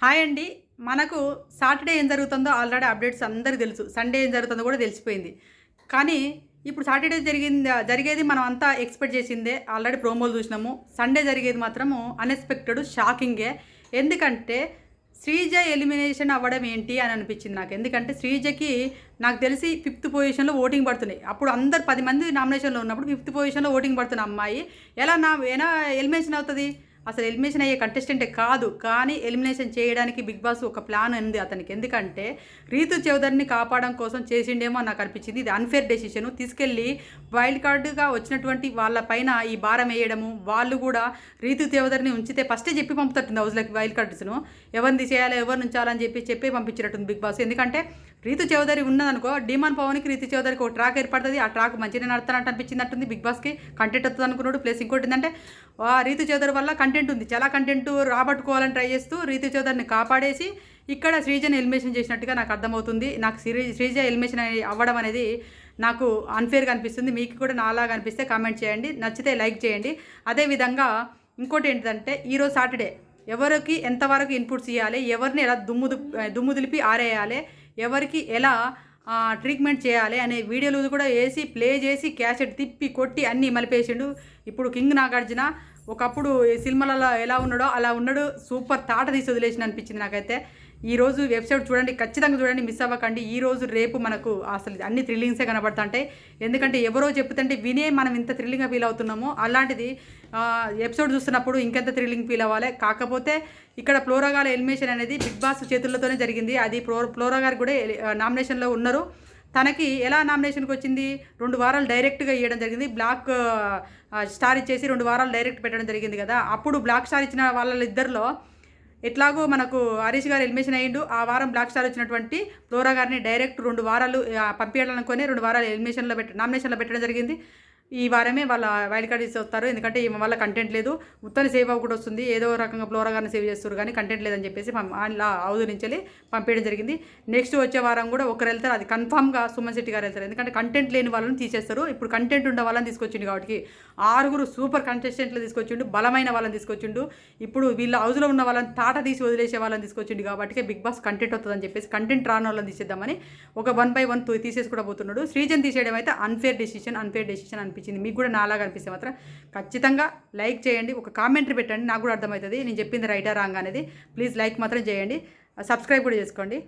Hi అండి. మనకు Saturday ఏం జరుగుతుందో ఆల్రెడీ అప్డేట్స్ అందరికి తెలుసు. సండే ఏం జరుగుతుందో కూడా తెలిసిపోయింది. కానీ ఇప్పుడు సాటర్‌డే జరిగేది మనం అంతా ఎక్స్‌పెక్ట్ చేసిందే. ఆల్రెడీ ప్రోమోలు చూసినాము. సండే జరిగేది మాత్రము అన్‌ఎక్స్‌పెక్టెడ్ షాకింగే. ఎందుకంటే శ్రీజ ఎలిమినేషన్ అవ్వడం ఏంటి అని అనిపించింది నాకు. ఎందుకంటే శ్రీజకి నాకు తెలిసి 5థ్ పొజిషన్‌లో ఓటింగ్ పడుతున్నాయి. అప్పుడు అందరు 10 మంది నామినేషన్‌లో ఉన్నప్పుడు 5థ్ పొజిషన్‌లో ఓటింగ్ పడుతున్న అమ్మాయి ఎలా ఎలిమినేషన్ అవుతది? అసలు ఎలిమినేషన్ అయ్యే కంటెస్టెంటే కాదు. కానీ ఎలిమినేషన్ చేయడానికి బిగ్ బాస్ ఒక ప్లాన్ ఉంది అతనికి. ఎందుకంటే రీతు చౌదరిని కాపాడడం కోసం చేసిండేమో అని నాకు అనిపించింది. ఇది అన్‌ఫేర్ డెసిషన్. తీసుకెళ్ళి వైల్డ్ కార్డ్‌గా వచ్చినటువంటి వాళ్ళ పైన ఈ భారం వేయడము. వాళ్ళు కూడా రీతు చౌదరిని ఉంచితే ఫస్టే చెప్పి పంపుతట్టుంది హౌస్‌లోకి వైల్డ్ కార్డ్స్‌ను. ఎవరిని తీసేయాలి, ఎవరిని ఉంచాలని చెప్పి పంపించినట్టుంది బిగ్ బాస్. ఎందుకంటే రీతు చౌదరి ఉన్నదనుకో డీమాన్ పవన్‌కి రీతు చౌదరికి ఒక ట్రాక్ ఏర్పడుతుంది. ఆ ట్రాక్ మంచిగానే నడుతున్నట్టు అనిపించినట్టుంది బిగ్ బాస్‌కి. కంటెంట్ వస్తుంది అనుకున్నాడు. ప్లస్ ఇంకోటి ఏంటంటే రీతు చౌదరి వల్ల కంటెంట్ ఉంది. చాలా కంటెంట్ రాబట్టుకోవాలని ట్రై చేస్తూ రీతు చౌదరిని కాపాడేసి ఇక్కడ శ్రీజని ఎలిమినేషన్ చేసినట్టుగా నాకు అర్థమవుతుంది. నాకు శ్రీజ ఎలిమినేషన్ అవ్వడం అనేది నాకు అన్ఫేర్గా అనిపిస్తుంది. మీకు కూడా నాలాగా అనిపిస్తే కామెంట్ చేయండి. నచ్చితే లైక్ చేయండి. అదేవిధంగా ఇంకోటి ఏంటంటే ఈరోజు సాటర్డే ఎవరికి ఎంతవరకు ఇన్పుట్స్ ఇవ్వాలి, ఎవరిని ఎలా దుమ్ము దులిపి ఆరేయాలి, ఎవరికి ఎలా ట్రీట్మెంట్ చేయాలి అనే వీడియోలు కూడా వేసి ప్లే చేసి క్యాసెట్ తిప్పి కొట్టి అన్నీ మలిపేసిండు. ఇప్పుడు కింగ్ నాగార్జున ఒకప్పుడు సినిమాలలో ఎలా ఉన్నాడో అలా ఉన్నాడు. సూపర్ తాట తీసి వదిలేసిన అనిపించింది నాకైతే. ఈరోజు వెబ్సైట్ చూడండి, ఖచ్చితంగా చూడండి, మిస్ అవ్వకండి. ఈరోజు రేపు మనకు అసలు అన్ని థ్రిల్లింగ్సే కనబడుతుంటాయి. ఎందుకంటే ఎవరో చెప్తుంటే వినే మనం ఇంత థ్రిల్లింగ్గా ఫీల్ అవుతున్నామో అలాంటిది ఎపిసోడ్ చూస్తున్నప్పుడు ఇంకెంత థ్రిల్లింగ్ ఫీల్ అవ్వాలి. కాకపోతే ఇక్కడ ఫ్లోరా గారి ఎలిమినేషన్ అనేది బిగ్ బాస్ చేతులతోనే జరిగింది. అది ఫ్లోరా గారు కూడా నామినేషన్లో ఉన్నారు. తనకి ఎలా నామినేషన్కి వచ్చింది, 2 వారాలు డైరెక్ట్గా ఇవ్వడం జరిగింది. బ్లాక్ స్టార్ ఇచ్చేసి 2 వారాలు డైరెక్ట్ పెట్టడం జరిగింది కదా. అప్పుడు బ్లాక్ స్టార్ ఇచ్చిన వాళ్ళిద్దరిలో ఎట్లాగో మనకు హరీష్ గారు ఎలిమినేషన్ అయ్యిండు. ఆ వారం బ్లాక్ స్టార్ వచ్చినటువంటి ఫ్లోరా గారిని డైరెక్ట్ 2 వారాలు పంపించాలనుకొని 2 వారాలు నామినేషన్లో పెట్టడం జరిగింది. ఈ వారమే వాళ్ళ వైల్డ్ కార్డ్ వస్తారు. ఎందుకంటే ఈమె వల్ల కంటెంట్ లేదు, ఉత్తని సేవ్ అవ్వకుండా వస్తుంది. ఏదో రకంగా ఫ్లోరా గారిని సేవ్ చేస్తారు కానీ కంటెంట్ లేదని చెప్పేసి అలా హౌస్ నుంచి వెళ్ళి పంపించడం జరిగింది. నెక్స్ట్ వచ్చే వారం కూడా ఒకరు వెళ్తారు. అది కన్ఫామ్గా సుమన్ శెట్టి గారు వెళ్తారు. ఎందుకంటే కంటెంట్ లేని వాళ్ళని తీసేస్తారు. ఇప్పుడు కంటెంట్ ఉండే వాళ్ళని తీసుకొచ్చిండు కాబట్టి 6 సూపర్ కంటెస్టెంట్లు తీసుకొచ్చిండు, బలమైన వాళ్ళని తీసుకొచ్చిండు. ఇప్పుడు వీళ్ళ హౌస్లో ఉన్న వాళ్ళని తాట తీసి వదిలేసే వాళ్ళని తీసుకొచ్చిండు కాబట్టి బిగ్ బాస్ కంటెంట్ వస్తుందని చెప్పేసి కంటెంట్ రాని వాళ్ళని తీసేద్దామని ఒక 1 by 1 తీసేసి కూడా పోతున్నాడు. శ్రీజన్ తీసేయడం అయితే అన్ఫేర్ డెసిషన్ అనిపించింది. మీకు కూడా నాలాగా అనిపిస్తే మాత్రం ఖచ్చితంగా లైక్ చేయండి, ఒక కామెంటరీ పెట్టండి, నాకు కూడా అర్థమవుతుంది నేను చెప్పింది రైటా రాంగ్ అనేది. ప్లీజ్ లైక్ మాత్రం చేయండి, సబ్స్క్రైబ్ కూడా చేసుకోండి.